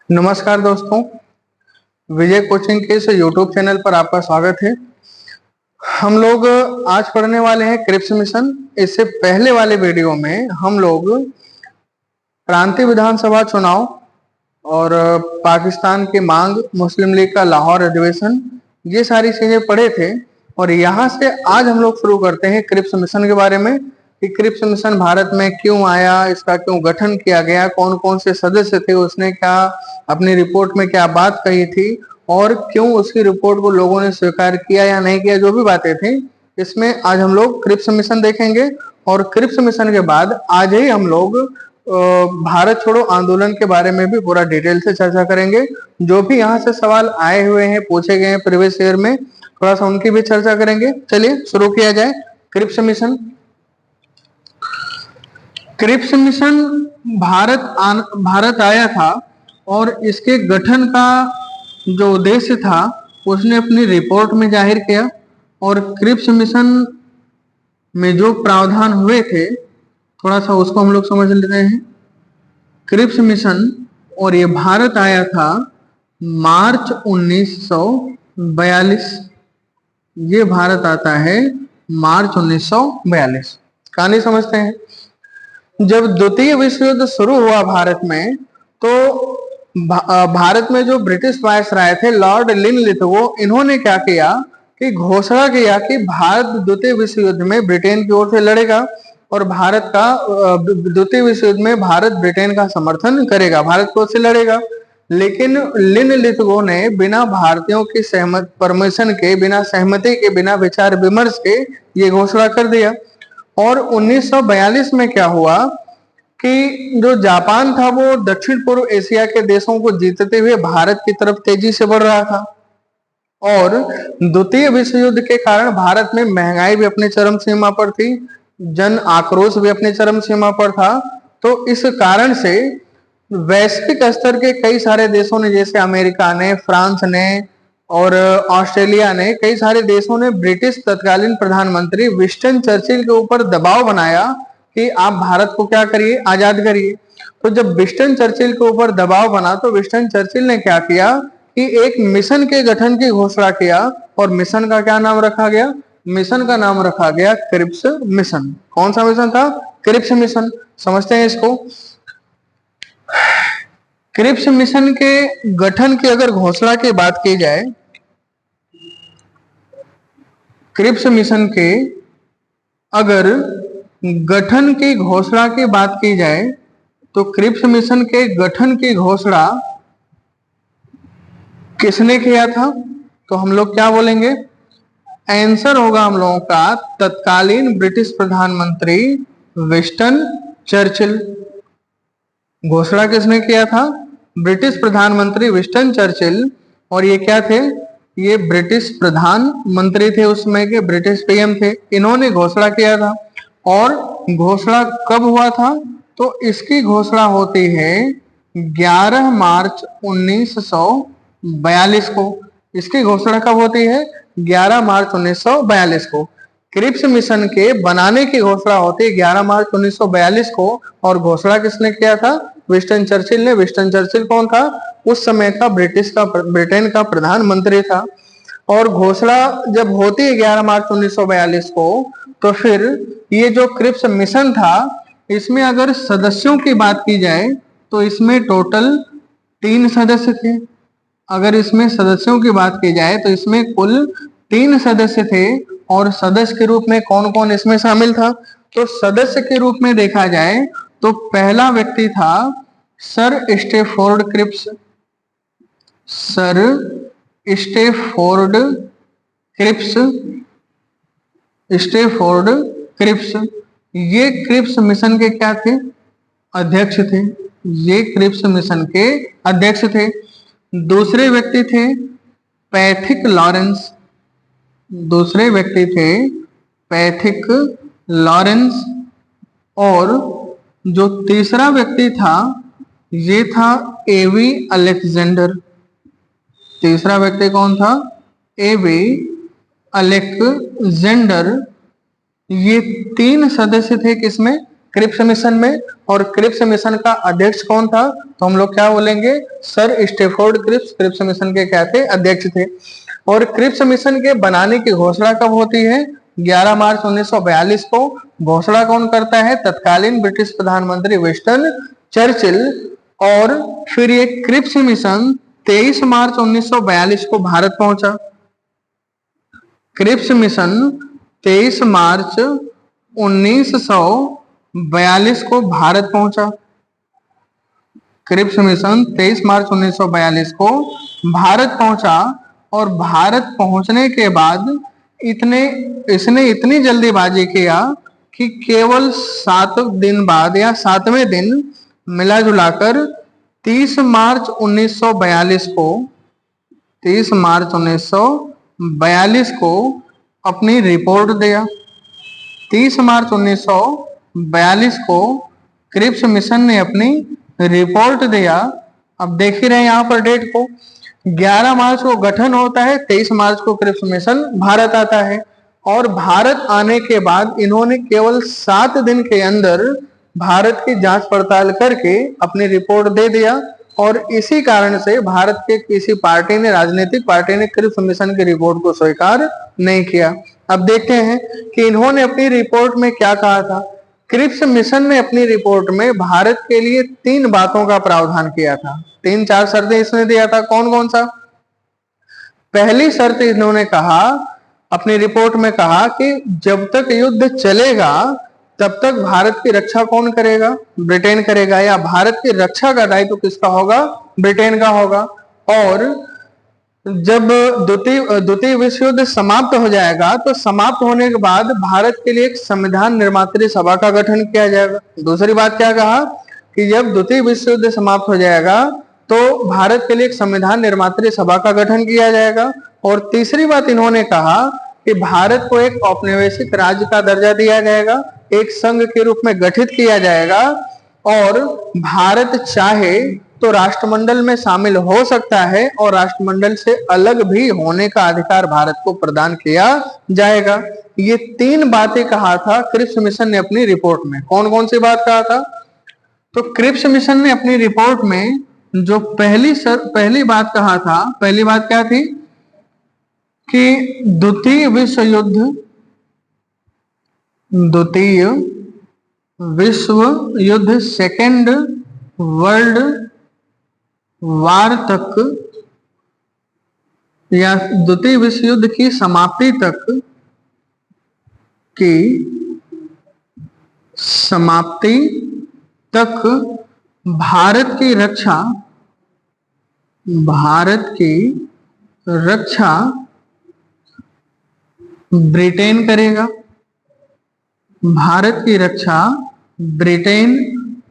नमस्कार दोस्तों, विजय कोचिंग के इस यूट्यूब चैनल पर आपका स्वागत है। हम लोग आज पढ़ने वाले हैं क्रिप्स मिशन। इससे पहले वाले वीडियो में हम लोग प्रांतीय विधानसभा चुनाव और पाकिस्तान की मांग, मुस्लिम लीग का लाहौर अधिवेशन, ये सारी चीजें पढ़े थे। और यहाँ से आज हम लोग शुरू करते हैं क्रिप्स मिशन के बारे में कि क्रिप्स मिशन भारत में क्यों आया, इसका क्यों गठन किया गया, कौन कौन से सदस्य थे, उसने क्या अपनी रिपोर्ट में क्या बात कही थी और क्यों उसकी रिपोर्ट को लोगों ने स्वीकार किया या नहीं किया, जो भी बातें थी इसमें आज हम लोग क्रिप्स मिशन देखेंगे। और क्रिप्स मिशन के बाद आज ही हम लोग भारत छोड़ो आंदोलन के बारे में भी पूरा डिटेल से चर्चा करेंगे। जो भी यहाँ से सवाल आए हुए हैं, पूछे गए हैं प्रीवियस ईयर में, थोड़ा सा उनकी भी चर्चा करेंगे। चलिए शुरू किया जाए। Cripps mission. Cripps mission Bharat आया था और इसके गठन का जो उद्देश्य था उसने अपनी रिपोर्ट में जाहिर किया। और क्रिप्स मिशन में जो प्रावधान हुए थे थोड़ा सा उसको हम लोग समझ लेते हैं। क्रिप्स मिशन और ये भारत आया था मार्च 1942। ये भारत आता है मार्च 1942। कहानी समझते हैं। जब द्वितीय विश्व युद्ध शुरू हुआ भारत में, तो भारत में जो ब्रिटिश वायसराय थे लॉर्ड लिनलिथगो, इन्होंने क्या किया कि घोषणा किया कि भारत द्वितीय विश्व युद्ध में ब्रिटेन की ओर से लड़ेगा और भारत का द्वितीय विश्व युद्ध में भारत ब्रिटेन का समर्थन करेगा, भारत की ओर से लड़ेगा। लेकिन लिनलिथगो ने बिना भारतीयों की परमिशन के, बिना सहमति के, बिना विचार विमर्श के ये घोषणा कर दिया। और 1942 में क्या हुआ कि जो जापान था वो दक्षिण पूर्व एशिया के देशों को जीतते हुए भारत की तरफ तेजी से बढ़ रहा था। और द्वितीय विश्व युद्ध के कारण भारत में महंगाई भी अपने चरम सीमा पर थी, जन आक्रोश भी अपने चरम सीमा पर था। तो इस कारण से वैश्विक स्तर के कई सारे देशों ने, जैसे अमेरिका ने, फ्रांस ने और ऑस्ट्रेलिया ने, कई सारे देशों ने ब्रिटिश तत्कालीन प्रधानमंत्री विंस्टन चर्चिल के ऊपर दबाव बनाया कि आप भारत को क्या करिए, आजाद करिए। तो जब विंस्टन चर्चिल के ऊपर दबाव बना तो विंस्टन चर्चिल ने क्या किया कि एक मिशन के गठन की घोषणा किया। और मिशन का क्या नाम रखा गया? मिशन का नाम रखा गया क्रिप्स मिशन। कौन सा मिशन था? Cripps mission. समझते हैं इसको। क्रिप्स मिशन के गठन की अगर घोषणा की बात की जाए, क्रिप्स मिशन के अगर गठन की घोषणा की बात की जाए तो क्रिप्स मिशन के गठन की घोषणा किसने किया था? तो हम लोग क्या बोलेंगे? आंसर होगा हम लोगों का तत्कालीन ब्रिटिश प्रधानमंत्री विंस्टन चर्चिल। घोषणा किसने किया था? ब्रिटिश प्रधानमंत्री विंस्टन चर्चिल। और ये क्या थे? ये ब्रिटिश प्रधानमंत्री थे, उसमें के ब्रिटिश पीएम थे। इन्होंने घोषणा किया था। और घोषणा कब हुआ था? तो इसकी घोषणा होती है 11 मार्च 1942 को। इसकी घोषणा कब होती है? 11 मार्च 1942 को। क्रिप्स मिशन के बनाने की घोषणा होती है 11 मार्च 1942 को। और घोषणा किसने किया था? विंस्टन चर्चिल ने। विंस्टन चर्चिल कौन था? उस समय का ब्रिटेन का प्रधानमंत्री था। और घोषणा जब होती है 11 मार्च 1942 को, तो फिर ये जो क्रिप्स मिशन था, इसमें अगर सदस्यों की बात की जाए तो इसमें टोटल 3 सदस्य थे। अगर इसमें सदस्यों की बात की जाए तो इसमें कुल 3 सदस्य थे। और सदस्य के रूप में कौन कौन इसमें शामिल था? तो सदस्य के रूप में देखा जाए तो पहला व्यक्ति था sir Stafford Cripps. Sir Stafford Cripps. Stafford Cripps ये क्रिप्स मिशन के क्या थे? अध्यक्ष थे। ये क्रिप्स मिशन के अध्यक्ष थे। दूसरे व्यक्ति थे पैथिक लॉरेंस। दूसरे व्यक्ति थे पैथिक लॉरेंस। और जो तीसरा व्यक्ति था ये था एवी अलेक्जेंडर। तीसरा व्यक्ति कौन था? एवी अलेक्जेंडर। ये 3 सदस्य थे किसमें? क्रिप्स मिशन में। और क्रिप्स मिशन का अध्यक्ष कौन था? तो हम लोग क्या बोलेंगे? Sir Stafford Cripps Cripps mission के क्या थे? अध्यक्ष थे। और क्रिप्स मिशन के बनाने की घोषणा कब होती है? 11 मार्च 1942 को। घोषणा कौन करता है? तत्कालीन ब्रिटिश प्रधानमंत्री विंस्टन चर्चिल। और फिर ये क्रिप्स मिशन 23 मार्च 1942 को भारत पहुंचा। क्रिप्स मिशन 23 मार्च 1942 को भारत पहुंचा। क्रिप्स मिशन 23 मार्च 1942 को भारत पहुंचा। और भारत पहुंचने के बाद इसने इतनी जल्दीबाजी किया कि केवल 7 दिन बाद या 7वें दिन मिला जुलाकर 30 मार्च 1942 को 30 मार्च 1942 को अपनी रिपोर्ट दिया। 30 मार्च 1942 को क्रिप्स मिशन ने अपनी रिपोर्ट दिया। अब देख ही रहे हैं यहाँ पर डेट को, 11 मार्च को गठन होता है, 23 मार्च को क्रिप्स मिशन भारत आता है। और भारत आने के बाद इन्होंने केवल 7 दिन के अंदर भारत की जांच पड़ताल करके अपनी रिपोर्ट दे दिया। और इसी कारण से भारत के किसी पार्टी ने, राजनीतिक पार्टी ने क्रिप्स मिशन की रिपोर्ट को स्वीकार नहीं किया। अब देखते हैं कि इन्होंने अपनी रिपोर्ट में क्या कहा था। क्रिप्स मिशन ने अपनी रिपोर्ट में भारत के लिए 3 बातों का प्रावधान किया था। 3-4 शर्तें इसने दिया था। कौन कौन सा? पहली शर्त इन्होंने कहा, अपनी रिपोर्ट में कहा कि जब तक युद्ध चलेगा तब तक भारत की रक्षा कौन करेगा? ब्रिटेन करेगा। या भारत की रक्षा का दायित्व किसका होगा? ब्रिटेन का होगा। और जब द्वितीय विश्व युद्ध समाप्त हो जाएगा तो समाप्त होने के बाद भारत के लिए एक संविधान निर्मात्री सभा का गठन किया जाएगा। दूसरी बात क्या कहा कि जब द्वितीय विश्व युद्ध समाप्त हो जाएगा तो भारत के लिए एक संविधान निर्मात्री सभा का गठन किया जाएगा। और तीसरी बात इन्होंने कहा कि भारत को एक औपनिवेशिक राज्य का दर्जा दिया जाएगा, एक संघ के रूप में गठित किया जाएगा। और भारत चाहे तो राष्ट्रमंडल में शामिल हो सकता है और राष्ट्रमंडल से अलग भी होने का अधिकार भारत को प्रदान किया जाएगा। ये 3 बातें कहा था क्रिप्स मिशन ने अपनी रिपोर्ट में। कौन कौन सी बात कहा था? तो क्रिप्स मिशन ने अपनी रिपोर्ट में जो पहली बात कहा था, पहली बात क्या थी कि द्वितीय विश्व युद्ध सेकेंड वर्ल्ड वार तक या द्वितीय विश्व युद्ध की समाप्ति तक भारत की रक्षा ब्रिटेन करेगा। भारत की रक्षा ब्रिटेन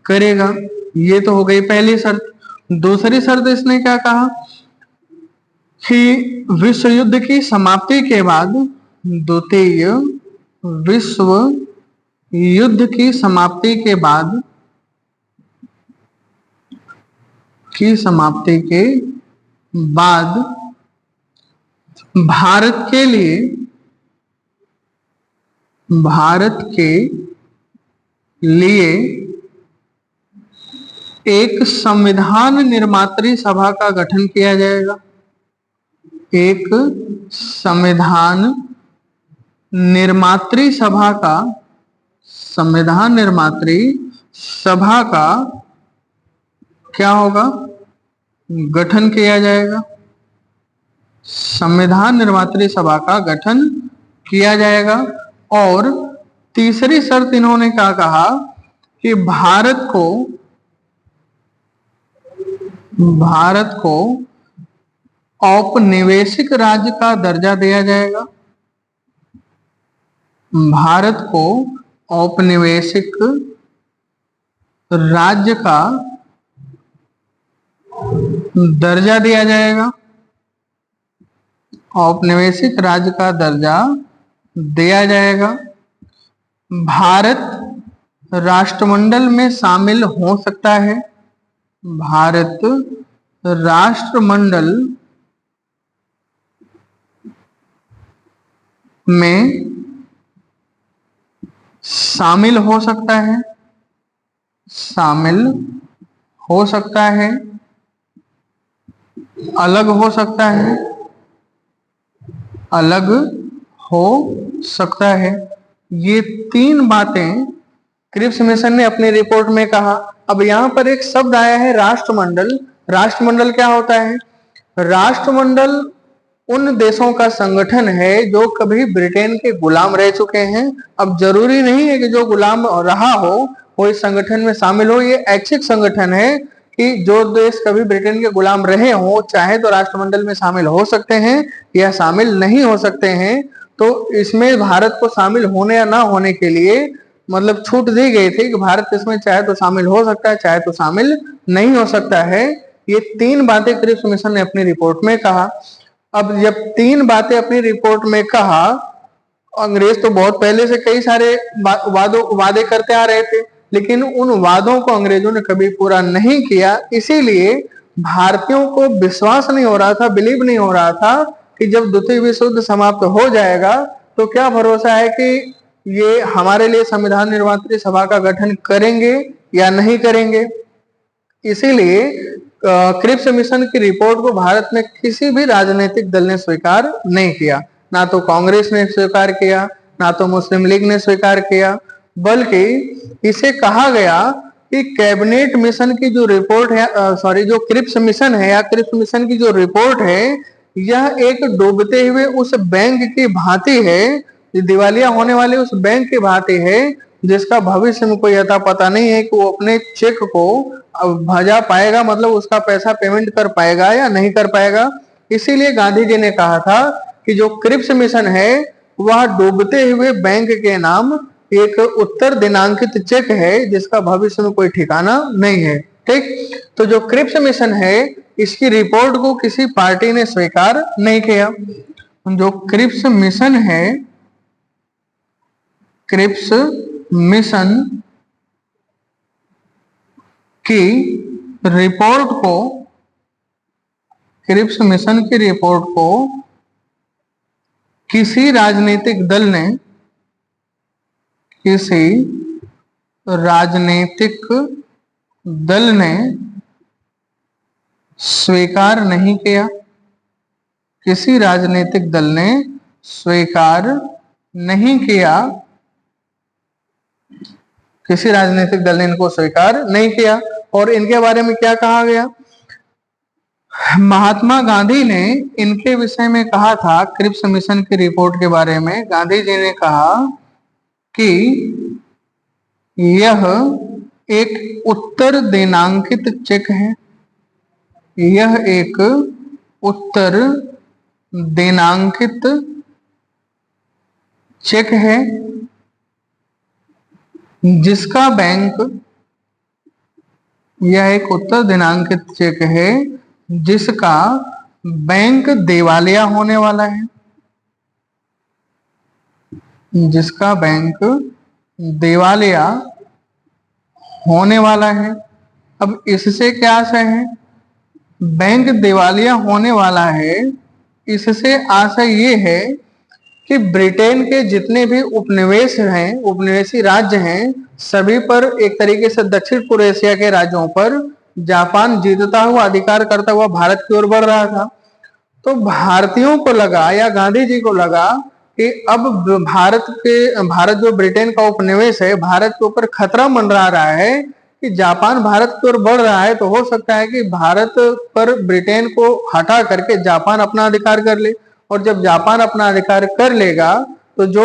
करेगा। ये तो हो गई पहली शर्त। दूसरी शर्त इसने क्या कहा कि विश्व युद्ध की समाप्ति के बाद, द्वितीय विश्व युद्ध की समाप्ति के बाद भारत के लिए एक संविधान निर्मात्री सभा का गठन किया जाएगा। एक संविधान निर्मात्री सभा का क्या होगा? गठन किया जाएगा। संविधान निर्मात्री सभा का गठन किया जाएगा। और तीसरी शर्त इन्होंने क्या कहा कि भारत को औपनिवेशिक राज्य का दर्जा दिया जाएगा। भारत को औपनिवेशिक राज्य का दर्जा दिया जाएगा। औपनिवेशिक राज्य का दर्जा दिया जाएगा। भारत राष्ट्रमंडल में शामिल हो सकता है। भारत राष्ट्रमंडल में शामिल हो सकता है। शामिल हो सकता है, अलग हो सकता है, अलग हो सकता है। ये तीन बातें क्रिप्स मिशन ने अपनी रिपोर्ट में कहा। अब यहां पर एक शब्द आया है राष्ट्रमंडल। राष्ट्रमंडल क्या होता है? राष्ट्रमंडल उन देशों का संगठन है जो कभी ब्रिटेन के गुलाम रह चुके हैं। अब जरूरी नहीं है कि जो गुलाम रहा हो वो इस संगठन में शामिल हो। ये ऐच्छिक संगठन है कि जो देश कभी ब्रिटेन के गुलाम रहे हो चाहे तो राष्ट्रमंडल में शामिल हो सकते हैं या शामिल नहीं हो सकते हैं। तो इसमें भारत को शामिल होने या ना होने के लिए मतलब छूट दी गई थी कि भारत इसमें चाहे तो शामिल हो सकता है, चाहे तो शामिल नहीं हो सकता है। ये तीन बातें क्रिप्स मिशन ने अपनी रिपोर्ट में कहा। अब जब तीन बातें अपनी रिपोर्ट में कहा, अंग्रेज तो बहुत पहले से कई सारे वादे करते आ रहे थे, लेकिन उन वादों को अंग्रेजों ने कभी पूरा नहीं किया। इसीलिए भारतीयों को विश्वास नहीं हो रहा था, बिलीव नहीं हो रहा था कि जब द्वितीय विश्व युद्ध समाप्त हो जाएगा तो क्या भरोसा है कि ये हमारे लिए संविधान निर्मात्री सभा का गठन करेंगे या नहीं करेंगे। इसीलिए क्रिप्स मिशन की रिपोर्ट को भारत में किसी भी राजनीतिक दल ने स्वीकार नहीं किया। ना तो कांग्रेस ने स्वीकार किया, ना तो मुस्लिम लीग ने स्वीकार किया, बल्कि इसे कहा गया कि कैबिनेट मिशन की जो रिपोर्ट है, सॉरी, जो क्रिप्स मिशन है या क्रिप्स मिशन की जो रिपोर्ट है, यह एक डूबते हुए उस बैंक की भांति है, दिवालिया होने वाले उस बैंक की भांति है जिसका भविष्य में कोई अता पता नहीं है कि वो अपने चेक को भजा पाएगा, मतलब उसका पैसा पेमेंट कर पाएगा या नहीं कर पाएगा। इसीलिए गांधी जी ने कहा था कि जो क्रिप्स मिशन है वह डूबते हुए बैंक के नाम एक उत्तर दिनांकित चेक है जिसका भविष्य में कोई ठिकाना नहीं है। ठीक, तो जो क्रिप्स मिशन है इसकी रिपोर्ट को किसी पार्टी ने स्वीकार नहीं किया। जो क्रिप्स मिशन है, क्रिप्स मिशन की रिपोर्ट को, क्रिप्स मिशन की रिपोर्ट को किसी राजनीतिक दल ने, किसी राजनीतिक दल ने स्वीकार नहीं किया, किसी राजनीतिक दल ने स्वीकार नहीं किया, किसी राजनीतिक दल ने इनको स्वीकार नहीं किया। और इनके बारे में क्या कहा गया? महात्मा गांधी ने इनके विषय में कहा था, क्रिप्स मिशन की रिपोर्ट के बारे में गांधी जी ने कहा कि यह एक उत्तर दिनांकित चेक है, यह एक उत्तर दिनांकित चेक है जिसका बैंक, यह एक उत्तर दिनांकित चेक है जिसका बैंक दिवालिया होने वाला है, जिसका बैंक दिवालिया होने वाला है। अब इससे क्या आशय है? बैंक दिवालिया होने वाला है, इससे आशय ये है कि ब्रिटेन के जितने भी उपनिवेश हैं, उपनिवेशी राज्य हैं, सभी पर एक तरीके से दक्षिण पूर्व एशिया के राज्यों पर जापान जीतता हुआ, अधिकार करता हुआ भारत की ओर बढ़ रहा था। तो भारतीयों को लगा या गांधी जी को लगा कि अब भारत जो ब्रिटेन का उपनिवेश है, भारत के ऊपर खतरा मंडरा रहा है कि जापान भारत की ओर बढ़ रहा है, तो हो सकता है कि भारत पर ब्रिटेन को हटा करके जापान अपना अधिकार कर ले। और जब जापान अपना अधिकार कर लेगा तो जो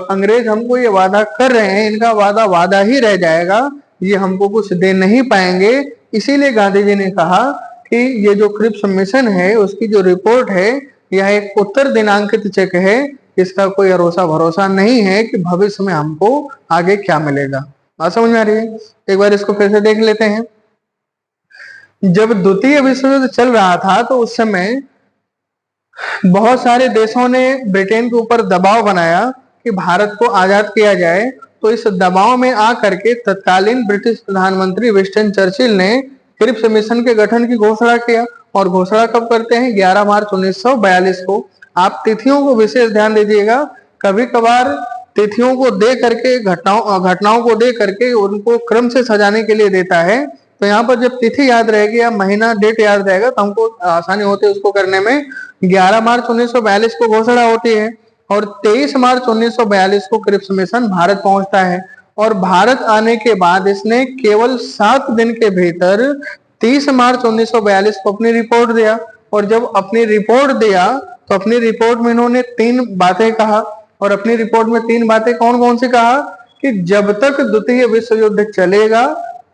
अंग्रेज हमको ये वादा कर रहे हैं, इनका वादा ही रह जाएगा, ये हमको कुछ दे नहीं पाएंगे। इसीलिए गांधी जी ने कहा कि ये जो क्रिप्स मिशन है उसकी जो रिपोर्ट है यह एक उत्तर दिनांकित चेक है, इसका कोई भरोसा नहीं है कि भविष्य में हमको आगे क्या मिलेगा। बात समझ में आ रही है? एक बार इसको फिर से देख लेते हैं। जब द्वितीय विश्व युद्ध चल रहा था तो उस समय बहुत सारे देशों ने ब्रिटेन के ऊपर दबाव बनाया कि भारत को आजाद किया जाए। तो इस दबाव में आकर के तत्कालीन ब्रिटिश प्रधानमंत्री विंस्टन चर्चिल ने क्रिप्स मिशन के गठन की घोषणा किया। और घोषणा कब करते हैं? 11 मार्च 1942 को। आप तिथियों को विशेष ध्यान दीजिएगा, कभी कभार तिथियों को दे करके, घटनाओं को दे करके उनको क्रम से सजाने के लिए देता है। तो यहाँ पर जब तिथि याद रहेगी या महीना डेट याद रहेगा तो हमको आसानी होती है उसको करने में। 11 मार्च 1942 को घोषणा होती है और 23 मार्च 1942 को क्रिप्स मिशन भारत पहुंचता है। और भारत आने के बाद इसने केवल 7 दिन के भीतर 30 मार्च 1942 को अपनी रिपोर्ट दिया। और जब अपनी रिपोर्ट दिया तो अपनी रिपोर्ट में इन्होंने 3 बातें कहा। और अपनी रिपोर्ट में 3 बातें कौन कौन सी कहा कि जब तक द्वितीय विश्व युद्ध चलेगा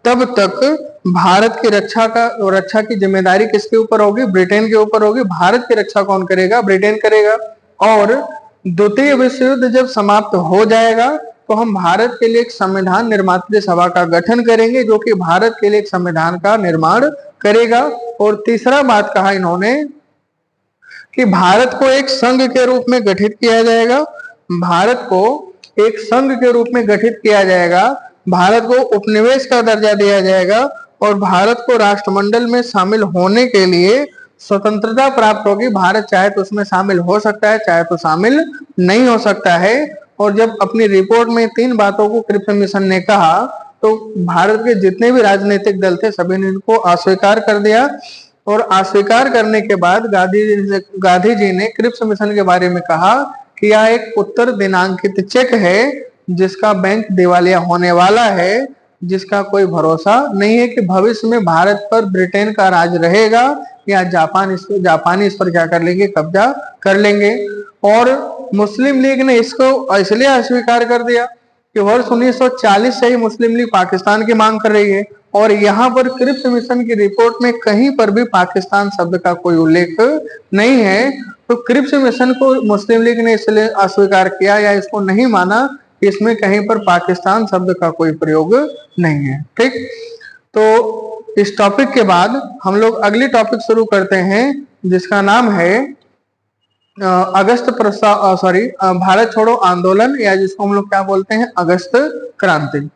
तब तक भारत की रक्षा की जिम्मेदारी किसके ऊपर होगी? ब्रिटेन के ऊपर होगी। भारत की रक्षा कौन करेगा? ब्रिटेन करेगा। और द्वितीय विश्व युद्ध जब समाप्त हो जाएगा तो हम भारत के लिए एक संविधान निर्मात्री सभा का गठन करेंगे जो कि भारत के लिए एक संविधान का निर्माण करेगा। और तीसरा बात कहा इन्होंने कि भारत को एक संघ के रूप में गठित किया जाएगा। भारत को एक संघ के रूप में गठित किया जाएगा। भारत को उपनिवेश का दर्जा दिया जाएगा और भारत को राष्ट्रमंडल में शामिल होने के लिए स्वतंत्रता प्राप्त होगी। भारत चाहे तो उसमें शामिल हो सकता है, चाहे तो शामिल नहीं हो सकता है। और जब अपनी रिपोर्ट में 3 बातों को क्रिप्स मिशन ने कहा तो भारत के जितने भी राजनीतिक दल थे सभी ने इनको अस्वीकार कर दिया। और अस्वीकार करने के बाद गांधी जी ने क्रिप्स मिशन के बारे में कहा कि यह एक उत्तर दिनांकित चेक है जिसका बैंक दिवालिया होने वाला है, जिसका कोई भरोसा नहीं है कि भविष्य में भारत पर ब्रिटेन का राज रहेगा या जापानी इस पर क्या कर लेंगे? कब्जा कर लेंगे। और मुस्लिम लीग ने इसको इसलिए अस्वीकार कर दिया कि वर्ष 1940 से ही मुस्लिम लीग पाकिस्तान की मांग कर रही है। और यहाँ पर क्रिप्स मिशन की रिपोर्ट में कहीं पर भी पाकिस्तान शब्द का कोई उल्लेख नहीं है। तो क्रिप्स मिशन को मुस्लिम लीग ने इसलिए अस्वीकार किया या इसको नहीं माना कि इसमें कहीं पर पाकिस्तान शब्द का कोई प्रयोग नहीं है। ठीक, तो इस टॉपिक के बाद हम लोग अगली टॉपिक शुरू करते हैं जिसका नाम है भारत छोड़ो आंदोलन, या जिसको हम लोग क्या बोलते हैं? अगस्त क्रांति।